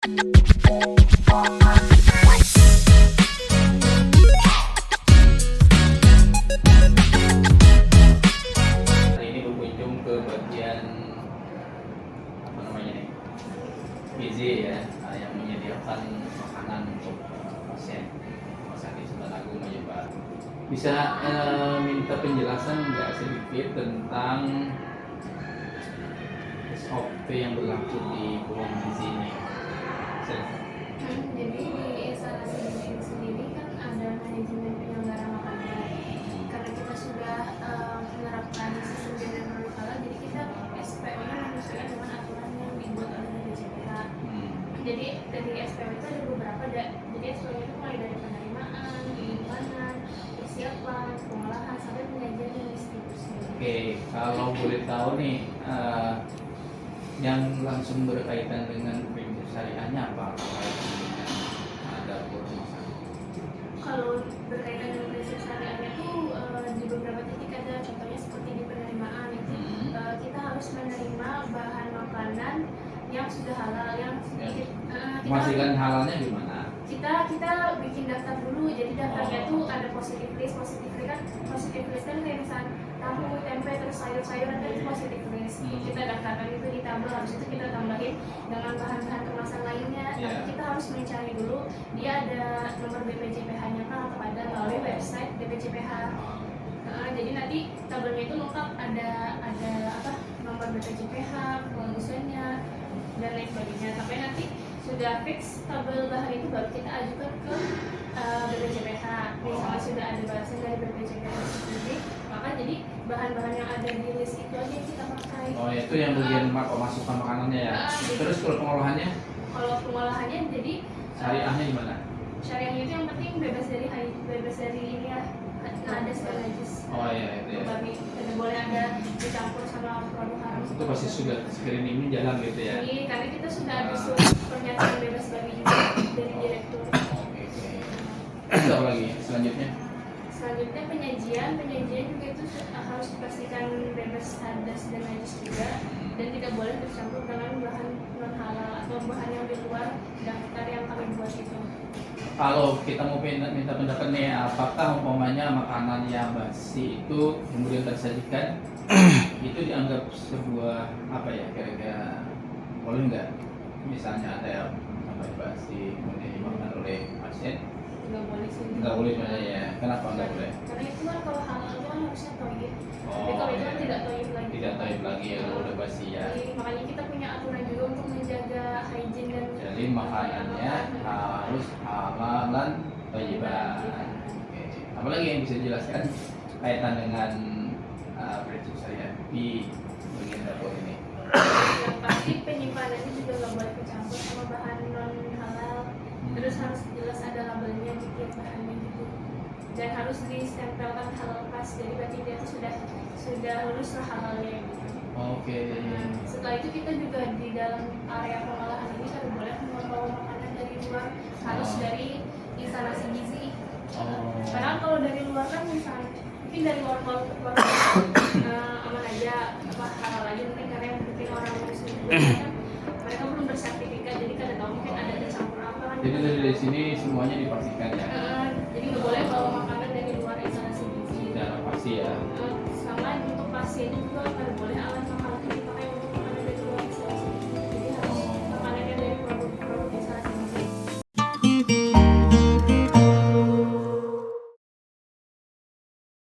Hari ini berkunjung ke bagian apa namanya nih, gizi ya, yang menyediakan makanan untuk pasien Rumah Sakit Sultan Agung Majapahit. Bisa minta penjelasan nggak sedikit tentang SOP yang berlaku di ruang gizi ini? Silakan. Jadi di instalasi gizi ini sendiri kan ada manajemen penyelenggara makanan. Karena kita sudah menerapkan sistem jaminan produk halal, jadi kita SPO-nya menyesuaikan dengan aturan yang dibuat oleh BPJPH. Jadi dari SPO itu ada beberapa, jadi SPO itu mulai dari penerimaan, penyimpanan, persiapan, pengolahan, sampai penyajian dan distribusi. Oke, kalau boleh tahu nih, yang langsung berkaitan dengan prinsip syariahnya apa? Dapur rumah sakit. Kalau berkaitan dengan prinsip syariahnya itu di beberapa titik ada, contohnya seperti di penerimaan itu kita harus menerima bahan makanan yang sudah halal, yang Memastikan halalnya gimana? kita bikin daftar dulu. Jadi daftarnya tuh ada positif list kan kayak misalnya tahu, tempe, terus sayur-sayuran kan itu positif list. Kita daftarkan itu di tabel, habis itu kita tambahin dengan bahan-bahan kemasan lainnya. Tapi kita harus mencari dulu dia ada nomor BPJPH-nya kan atau ada melalui website BPJPH. Jadi nanti tabelnya itu lengkap, ada apa, nomor BPJPH, pengurusnya dan lain sebagainya. Sampai nanti sudah fix tabel bahan itu baru kita ajukan ke BPJPH. Misalnya sudah ada balasan dari BPJPH sendiri, maka jadi bahan-bahan yang ada di list itu aja yang kita pakai. Oh, itu yang bagian pemasukan makanannya ya. Terus kalau pengolahannya? Kalau pengolahannya jadi Syariahnya gimana? syariahnya itu yang penting bebas dari ini ya, nadas dan najis. Oh iya, itu ya. Tidak boleh ada dicampur sama produk haram. Itu pasti sudah screening jalan gitu ya. Jadi karena kita sudah ada surat pernyataan bebas babi juga dari direktur. Oke. Terus apa lagi selanjutnya? Selanjutnya penyajian juga itu harus dipastikan bebas hadas dan najis juga, dan tidak boleh tercampur dengan bahan non halal atau bahan yang di luar daftar yang kami buat itu. Kalau kita mau minta pendapat nih, apakah umpamanya makanan yang basi itu kemudian tersajikan itu dianggap sebuah apa ya, kira-kira boleh nggak? Misalnya ada yang sampai basi kemudian dimakan oleh pasien? Nggak boleh sih. Nggak boleh sebenarnya ya. Kenapa nggak boleh? Karena itu kan kalau halal itu kan harusnya toyib. Oh, Tapi kalau itu kan iya. tidak toyib lagi. Tidak taib lagi ya kalau udah basi ya. Jadi, makanya kita punya aturan juga untuk menjaga hygiene dan Jadi makanannya harus halalan thayyiban. Oke. Apalagi yang bisa dijelaskan kaitan dengan prinsip syariah di bagian dapur ini? yang pasti penyimpanannya juga nggak boleh kecampur sama bahan non halal. Terus harus jelas ada labelnya dikit bahannya gitu, dan harus ditempelkan halal pas, jadi berarti dia tuh sudah lulus lah halalnya gitu. Oke. Setelah itu kita juga di dalam area pengolahan ini tidak boleh membawa makanan dari luar, harus dari instalasi gizi. Karena kalau dari luar kan misalnya mungkin dari luar aman aja, apa halal aja, mungkin karena yang penting orang muslim juga kan mereka belum bersertifikat, jadi kada tahu mungkin ada tercampur apa kan. Jadi dari sini semuanya dipastikan ya. Jadi nggak boleh bawa makanan dari luar instalasi gizi. Secara pasti ya. Sama untuk pasien juga kada boleh alat makanan